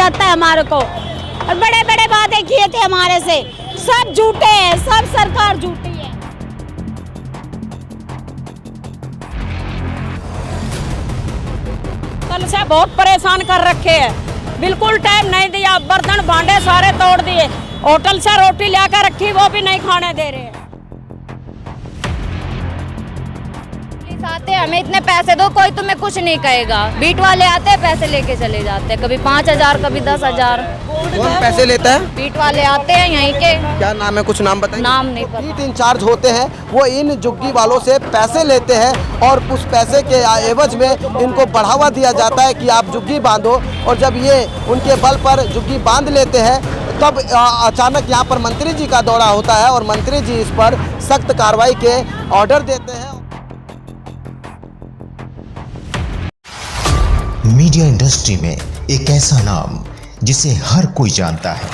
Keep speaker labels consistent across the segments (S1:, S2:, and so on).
S1: रहता है हमारे को, और बड़े बड़े वादे किए थे हमारे से, सब झूठे हैं, सब सरकार झूठी है।
S2: कल से बहुत परेशान कर रखे हैं, बिल्कुल टाइम नहीं दिया, बर्तन भांडे सारे तोड़ दिए, होटल से रोटी लेकर रखी वो भी नहीं खाने दे रहे।
S3: आते हमें इतने पैसे दो, कोई तुम्हें कुछ नहीं कहेगा। बीट वाले आते हैं, पैसे लेके चले जाते हैं, कभी 5,000 कभी 10,000।
S4: कौन पैसे लेता है?
S3: बीट वाले आते हैं यहीं के।
S4: क्या नाम है, कुछ नाम बताइए।
S3: नाम नहीं पता।
S4: बीट इंचार्ज होते हैं, वो इन झुग्गी वालों से पैसे लेते हैं और उस पैसे के एवज में इनको बढ़ावा दिया जाता है कि आप झुग्गी बांधो, और जब ये उनके बल पर झुग्गी बांध लेते हैं तब अचानक यहाँ पर मंत्री जी का दौरा होता है और मंत्री जी इस पर सख्त कार्रवाई के ऑर्डर देते हैं।
S5: मीडिया इंडस्ट्री में एक ऐसा नाम जिसे हर कोई जानता है।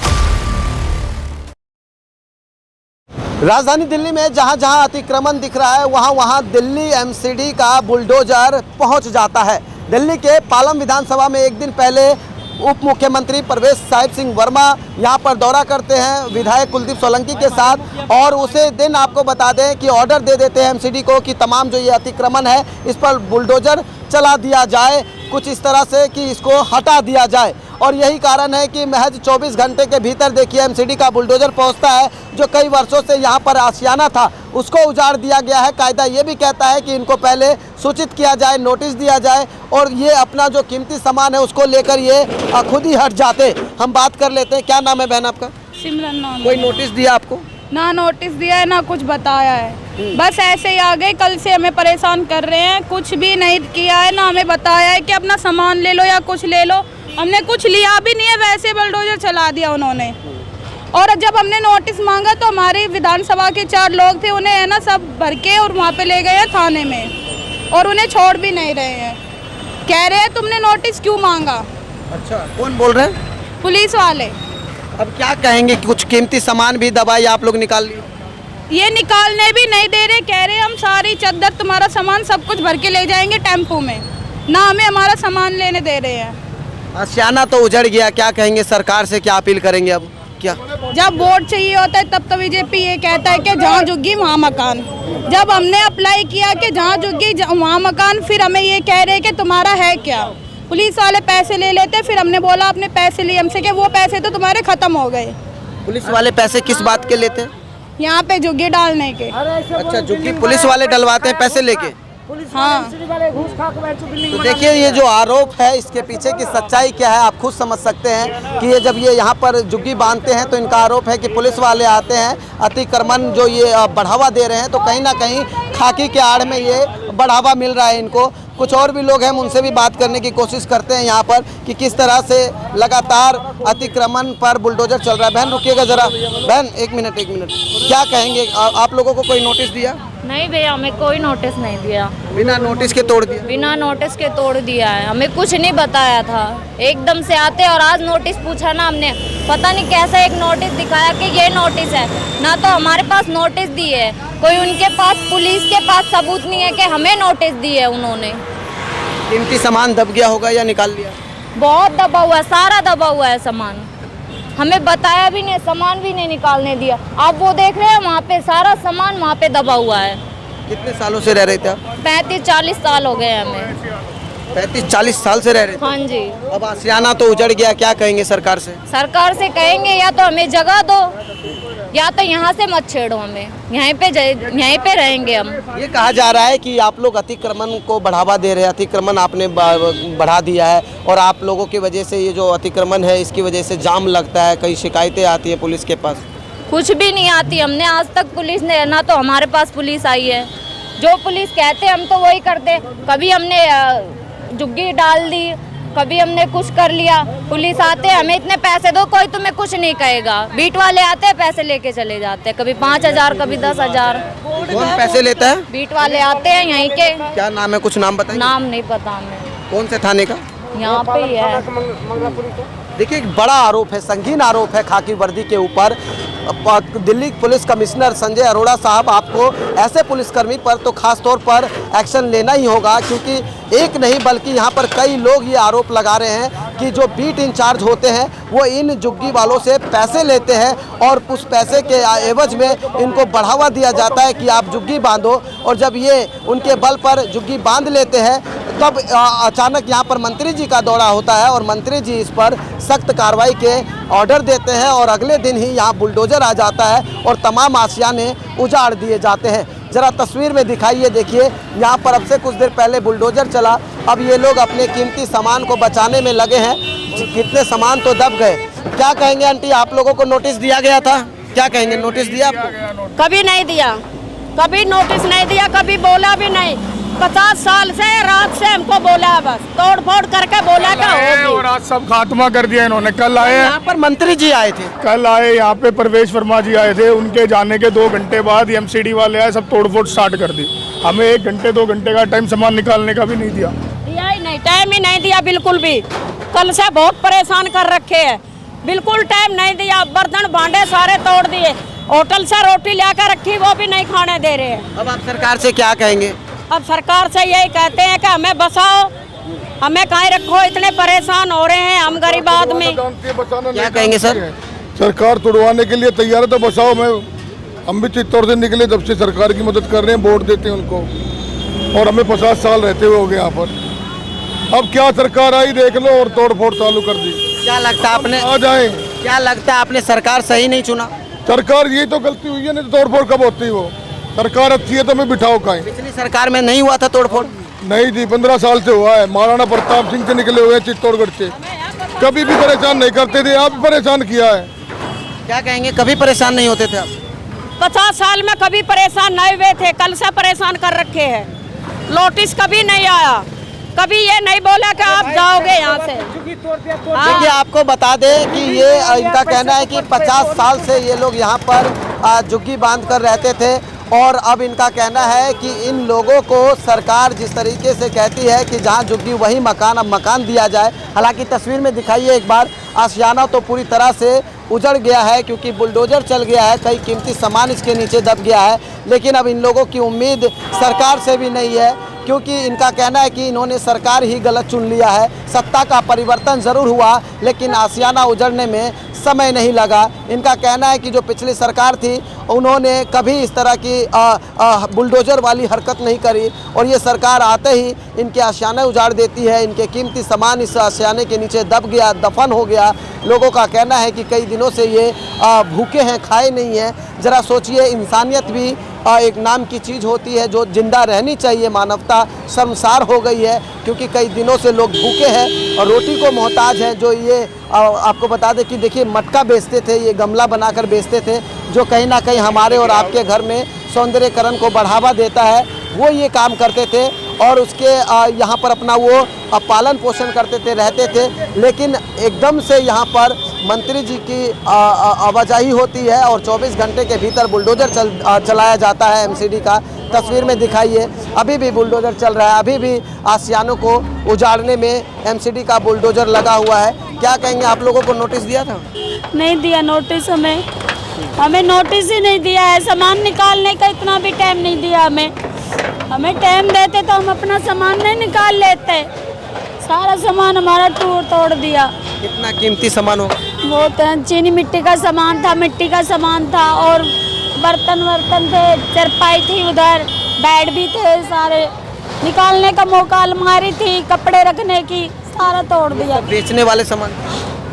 S4: राजधानी दिल्ली में जहां जहां अतिक्रमण दिख रहा है वहां वहां दिल्ली एमसीडी का बुलडोजर पहुंच जाता है। दिल्ली के पालम विधानसभा में एक दिन पहले उप मुख्यमंत्री परवेश साहिब सिंह वर्मा यहां पर दौरा करते हैं विधायक कुलदीप सोलंकी के साथ, और उसे दिन आपको बता दें कि ऑर्डर दे देते हैं एमसीडी को कि तमाम जो ये अतिक्रमण है इस पर बुलडोजर चला दिया जाए, कुछ इस तरह से कि इसको हटा दिया जाए। और यही कारण है कि महज 24 घंटे के भीतर देखिए एमसीडी का बुलडोजर पहुंचता है। जो कई वर्षों से यहां पर आशियाना था उसको उजाड़ दिया गया है। कायदा ये भी कहता है कि इनको पहले सूचित किया जाए, नोटिस दिया जाए, और ये अपना जो कीमती सामान है उसको लेकर ये खुद ही हट जाते। हम बात कर लेते हैं। क्या नाम है बहन आपका?
S6: सिमरन नाम।
S4: कोई नोटिस दिया आपको?
S6: ना नोटिस दिया है ना कुछ बताया है, बस ऐसे ही आ गए। कल से हमें परेशान कर रहे हैं, कुछ भी नहीं किया है, ना हमें बताया है कि अपना सामान ले लो या कुछ ले लो। हमने कुछ लिया भी नहीं है, वैसे बुलडोजर चला दिया उन्होंने। और जब हमने नोटिस मांगा तो हमारे विधानसभा के 4 लोग थे, उन्हें है ना सब भर के और वहाँ पे ले गए हैं थाने में, और उन्हें छोड़ भी नहीं रहे हैं। कह रहे हैं तुमने नोटिस क्यों मांगा।
S4: अच्छा, कौन बोल रहे हैं?
S6: पुलिस वाले।
S4: अब क्या कहेंगे? कुछ कीमती सामान भी दवाई आप लोग निकाल लिए?
S6: ये निकालने भी नहीं दे रहे, कह रहे हम सारी चद्दर तुम्हारा सामान सब कुछ भर के ले जाएंगे टेम्पो में, ना हमें हमारा सामान लेने दे रहे हैं।
S4: आशियाना तो उजड़ गया, क्या कहेंगे सरकार से, क्या अपील करेंगे अब? क्या
S6: जब वोट चाहिए होता है तब तो बीजेपी ये कहता है कि जहाँ झुग्गी वहाँ मकान। जब हमने अप्लाई किया कि जहाँ झुग्गी वहाँ मकान, फिर हमें ये कह रहे कि तुम्हारा है क्या। पुलिस वाले पैसे ले लेते, फिर हमने बोला आपने पैसे लिए हमसे कि वो पैसे तो तुम्हारे खत्म हो गए।
S4: पुलिस वाले पैसे किस बात के लेते हैं?
S6: यहाँ पे झुग्गी डालने के।
S4: अच्छा, झुग्गी पुलिस वाले डलवाते हैं पैसे लेके?
S6: हाँ।
S4: तो देखिए ये जो आरोप है इसके पीछे की सच्चाई क्या है आप खुद समझ सकते हैं कि ये जब ये यहाँ पर झुग्गी बांधते हैं तो इनका आरोप है कि पुलिस वाले आते हैं, अतिक्रमण जो ये बढ़ावा दे रहे हैं, तो कहीं ना कहीं खाकी के आड़ में ये बढ़ावा मिल रहा है इनको। कुछ और भी लोग हैं, उनसे भी बात करने की कोशिश करते हैं यहाँ पर कि किस तरह से लगातार अतिक्रमण पर बुलडोजर चल रहा है। बहन रुकिएगा ज़रा, बहन एक मिनट। क्या कहेंगे, आप लोगों को कोई नोटिस दिया?
S3: नहीं भैया, हमें कोई नोटिस नहीं दिया।
S4: बिना नोटिस के तोड़ दिया?
S3: बिना नोटिस के तोड़ दिया है, हमें कुछ नहीं बताया था। एकदम से आते और आज नोटिस पूछा ना हमने, पता नहीं कैसा एक नोटिस दिखाया कि ये नोटिस है, ना तो हमारे पास नोटिस दी है, कोई उनके पास पुलिस के पास सबूत नहीं है कि हमें नोटिस दी है उन्होंने।
S4: कीमती सामान दब गया होगा या निकाल लिया?
S3: बहुत दबा हुआ है, सारा दबा हुआ है सामान, हमें बताया भी नहीं, सामान भी नहीं निकालने दिया। आप वो देख रहे हैं वहाँ पे सारा सामान वहाँ पे दबा हुआ है।
S4: कितने सालों से रह रहे थे आप?
S3: 35-40 साल हो गए हमें।
S4: 35-40 साल से रह रहे थे?
S3: हाँ जी।
S4: अब आशियाना तो उजड़ गया, क्या कहेंगे सरकार से?
S3: सरकार से कहेंगे या तो हमें जगह दो या तो यहाँ से मत छेड़ो हमें, यहीं पे रहेंगे हम।
S4: ये कहा जा रहा है कि आप लोग अतिक्रमण को बढ़ावा दे रहे हैं, अतिक्रमण आपने बढ़ा दिया है और आप लोगों की वजह से ये जो अतिक्रमण है इसकी वजह से जाम लगता है, कई शिकायतें आती है पुलिस के पास।
S3: कुछ भी नहीं आती, हमने आज तक पुलिस ने ना तो हमारे पास पुलिस आई है, जो पुलिस कहते हम तो वही करते। कभी हमने झुग्गी डाल दी, कभी हमने कुछ कर लिया, पुलिस आते हमें इतने पैसे दो, कोई तुम्हें कुछ नहीं कहेगा। बीट वाले आते हैं, पैसे लेके चले जाते हैं, कभी 5,000 कभी 10,000।
S4: कौन पैसे लेता है?
S3: बीट वाले आते हैं यहीं के।
S4: क्या नाम है, कुछ नाम बताइए।
S3: नाम नहीं पता हमें।
S4: कौन से थाने का?
S3: यहाँ पे ही है।
S4: देखिए एक बड़ा आरोप है, संगीन आरोप है खाकी वर्दी के ऊपर। दिल्ली पुलिस कमिश्नर संजय अरोड़ा साहब, आपको ऐसे पुलिसकर्मी पर तो खास तौर पर एक्शन लेना ही होगा, क्योंकि एक नहीं बल्कि यहाँ पर कई लोग ये आरोप लगा रहे हैं कि जो बीट इंचार्ज होते हैं वो इन झुग्गी वालों से पैसे लेते हैं और उस पैसे के एवज में इनको बढ़ावा दिया जाता है कि आप झुग्गी बांधो, और जब ये उनके बल पर झुग्गी बांध लेते हैं तब अचानक यहाँ पर मंत्री जी का दौरा होता है और मंत्री जी इस पर सख्त कार्रवाई के ऑर्डर देते हैं और अगले दिन ही यहाँ बुलडोजर आ जाता है और तमाम आशियाने उजाड़ दिए जाते हैं। जरा तस्वीर में दिखाइए, देखिए यहाँ पर अब से कुछ देर पहले बुलडोजर चला, अब ये लोग अपने कीमती सामान को बचाने में लगे हैं। कितने सामान तो दब गए। क्या कहेंगे आंटी, आप लोगों को नोटिस दिया गया था? क्या कहेंगे, नोटिस दिया आपको?
S2: कभी नहीं दिया, कभी नोटिस नहीं दिया, कभी बोला भी नहीं। 50 साल से रात से हमको बोला है, बस तोड़ फोड़ करके बोला क्या होगी।
S7: और आज सब खात्मा कर दिया इन्होंने। कल आए,
S4: यहाँ पर मंत्री जी आए थे,
S7: कल आए यहाँ पे परवेश वर्मा जी आए थे, उनके जाने के 2 घंटे बाद एमसीडी वाले आए, सब तोड़ फोड़ स्टार्ट कर दी। हमें 1 घंटे 2 घंटे का टाइम सामान निकालने का भी नहीं दिया
S2: ही नहीं, टाइम ही नहीं दिया बिल्कुल भी। कल से बहुत परेशान कर रखे है, बिल्कुल टाइम नहीं दिया। बर्तन भांडे सारे तोड़ दिए, होटल से रोटी लेकर रखी वो भी नहीं खाने दे रहे हैं।
S4: अब आप सरकार से क्या कहेंगे?
S2: अब सरकार से यही कहते हैं कि हमें बसाओ, हमें कहीं रखो, इतने परेशान हो रहे हैं हम गरीब आदमी।
S4: क्या कहेंगे सर?
S7: सरकार तुड़वाने के लिए तैयार है तो बसाओ। हम भी चित्तौड़ से निकले, जब से सरकार की मदद कर रहे हैं, वोट देते हैं उनको, और हमें 50 साल रहते हुए हो गए यहाँ पर। अब क्या सरकार आई देख लो और तोड़ फोड़ चालू कर दी।
S4: क्या लगता है आपने,
S7: आ जाए,
S4: क्या लगता है आपने सरकार सही नहीं चुना?
S7: सरकार यही तो गलती हुई है, नहीं तो तोड़ फोड़ कब होती वो। सरकार अच्छी है तो हमें बिठाओ कहीं।
S4: पिछली सरकार में नहीं हुआ था तोड़फोड़?
S7: नहीं जी, 15 साल से हुआ है। महाराणा प्रताप सिंह से निकले हुए चित्तौड़गढ़ से, कभी भी परेशान नहीं करते थे। आप परेशान किया है।
S4: क्या कहेंगे, कभी परेशान नहीं होते थे आप?
S2: 50 साल में कभी परेशान नहीं हुए थे, कल से परेशान कर रखे हैं। नोटिस कभी नहीं आया, कभी ये नहीं बोला कि आप जाओगे यहाँ से।
S4: देखिए, आपको बता दें कि ये इनका कहना है कि 50 साल से ये लोग यहाँ पर झुग्गी बांध कर रहते थे और अब इनका कहना है कि इन लोगों को सरकार जिस तरीके से कहती है कि जहाँ झुग्गी वही मकान, अब मकान दिया जाए। हालांकि तस्वीर में दिखाइए एक बार, आशियाना तो पूरी तरह से उजड़ गया है क्योंकि बुलडोजर चल गया है, कई कीमती सामान इसके नीचे दब गया है। लेकिन अब इन लोगों की उम्मीद सरकार से भी नहीं है क्योंकि इनका कहना है कि इन्होंने सरकार ही गलत चुन लिया है। सत्ता का परिवर्तन ज़रूर हुआ लेकिन आशियाना उजड़ने में समय नहीं लगा। इनका कहना है कि जो पिछली सरकार थी उन्होंने कभी इस तरह की बुलडोजर वाली हरकत नहीं करी और ये सरकार आते ही इनके आशियाने उजाड़ देती है। इनके कीमती सामान इस आशियाने के नीचे दब गया, दफन हो गया। लोगों का कहना है कि कई दिनों से ये भूखे हैं, खाए नहीं हैं। ज़रा सोचिए, इंसानियत भी एक नाम की चीज़ होती है जो जिंदा रहनी चाहिए। मानवता शर्मसार हो गई है क्योंकि कई दिनों से लोग भूखे हैं और रोटी को मोहताज हैं। जो ये आपको बता दें कि देखिए, मटका बेचते थे, ये गमला बनाकर बेचते थे जो कहीं ना कहीं हमारे और आपके घर में सौंदर्यकरण को बढ़ावा देता है। वो ये काम करते थे और उसके यहाँ पर अपना वो पालन पोषण करते थे, रहते थे। लेकिन एकदम से यहाँ पर मंत्री जी की आवाजाही होती है और 24 घंटे के भीतर बुलडोजर चलाया जाता है एमसीडी का। तस्वीर में दिखाइए, अभी भी बुलडोजर चल रहा है, अभी भी आशियानों को उजाड़ने में एमसीडी का बुलडोजर लगा हुआ है। क्या कहेंगे, आप लोगों को नोटिस दिया था?
S1: नहीं दिया नोटिस, हमें नोटिस ही नहीं दिया है। सामान निकालने का इतना भी टाइम नहीं दिया हमें टाइम देते तो हम अपना सामान नहीं निकाल लेते। सारा सामान हमारा तोड़ दिया।
S4: कितना कीमती सामान होगा?
S1: बहुत चीनी मिट्टी का सामान था, मिट्टी का सामान था और बर्तन थे, चरपाई थी, उधर बेड भी थे, सारे निकालने का मौका, अलमारी थी कपड़े रखने की, सारा तोड़ दिया।
S4: बेचने वाले सामान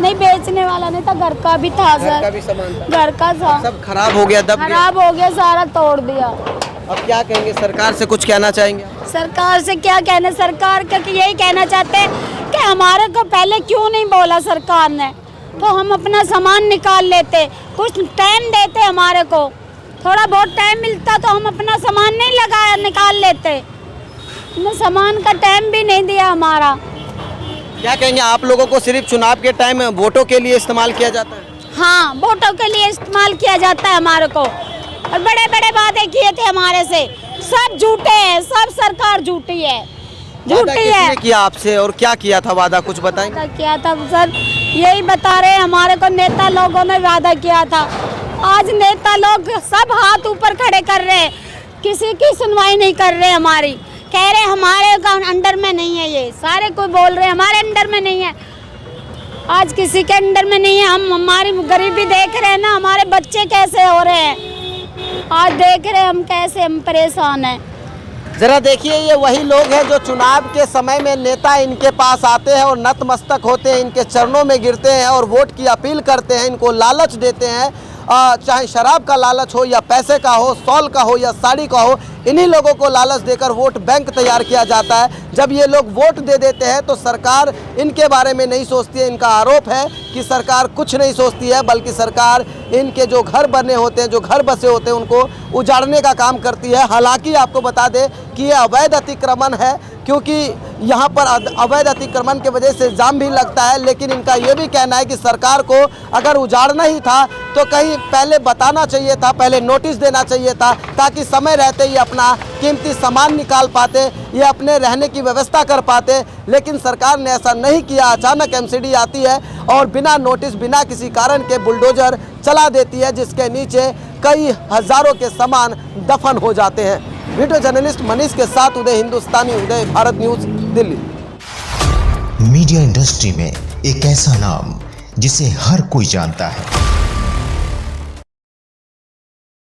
S1: नहीं, बेचने वाला नहीं था, घर का भी था सर,
S4: घर का भी सामान था,
S1: घर का था,
S4: सब खराब हो गया, दब गया।
S1: खराब हो गया, सारा तोड़ दिया।
S4: अब क्या कहेंगे, सरकार से कुछ कहना चाहेंगे?
S1: सरकार से क्या कहना, सरकार का यही कहना चाहते हैं कि हमारे को पहले क्यों नहीं बोला सरकार ने, तो हम अपना सामान निकाल लेते, कुछ टाइम देते हमारे को, थोड़ा बहुत टाइम मिलता तो हम अपना सामान नहीं निकाल लेते। सामान का टाइम भी नहीं दिया हमारा।
S4: क्या कहेंगे, आप लोगों को सिर्फ चुनाव के टाइम वोटों के लिए इस्तेमाल किया जाता है?
S1: हाँ, वोटों के लिए इस्तेमाल किया जाता है हमारे को, और बड़े बड़े वादे किए थे हमारे से, सब झूठे हैं, सब सरकार झूठी है, झूठी है।
S4: किसने किया आपसे और क्या किया था वादा, कुछ बताएंगे?
S1: किया था सर, यही बता रहे हैं, हमारे को नेता लोगों ने वादा किया था। आज नेता लोग सब हाथ ऊपर खड़े कर रहे हैं, किसी की सुनवाई नहीं कर रहे हमारी, कह रहे हमारे अंडर में नहीं है, ये सारे कोई बोल रहे हमारे अंडर में नहीं है। आज किसी के अंडर में नहीं है। हम हमारी गरीबी देख रहे हैं ना, हमारे बच्चे कैसे हो रहे हैं, आज देख रहे हैं हम कैसे हम परेशान हैं।
S4: जरा देखिए, ये वही लोग हैं जो चुनाव के समय में नेता इनके पास आते हैं और नतमस्तक होते हैं, इनके चरणों में गिरते हैं और वोट की अपील करते हैं, इनको लालच देते हैं, चाहे शराब का लालच हो या पैसे का हो, शॉल का हो या साड़ी का हो, इन्हीं लोगों को लालच देकर वोट बैंक तैयार किया जाता है। जब ये लोग वोट दे देते हैं तो सरकार इनके बारे में नहीं सोचती है। इनका आरोप है कि सरकार कुछ नहीं सोचती है, बल्कि सरकार इनके जो घर बने होते हैं, जो घर बसे होते हैं, उनको उजाड़ने का काम करती है। हालांकि आपको बता दें कि ये अवैध अतिक्रमण है, क्योंकि यहाँ पर अवैध अतिक्रमण की वजह से जाम भी लगता है। लेकिन इनका ये भी कहना है कि सरकार को अगर उजाड़ना ही था तो कहीं पहले बताना चाहिए था, पहले नोटिस देना चाहिए था, ताकि समय रहते ही अपना कीमती सामान निकाल पाते, ये अपने रहने की व्यवस्था कर पाते। लेकिन सरकार ने ऐसा नहीं किया। अचानक एमसीडी आती है और बिना नोटिस, बिना किसी कारण के बुलडोजर चला देती है, जिसके नीचे कई हज़ारों के सामान दफन हो जाते हैं। वीडियो जर्नलिस्ट मनीष के साथ Uday Hindustani, Uday Bharat news, Delhi.
S5: Media industry में एक ऐसा नाम जिसे हर कोई जानता है,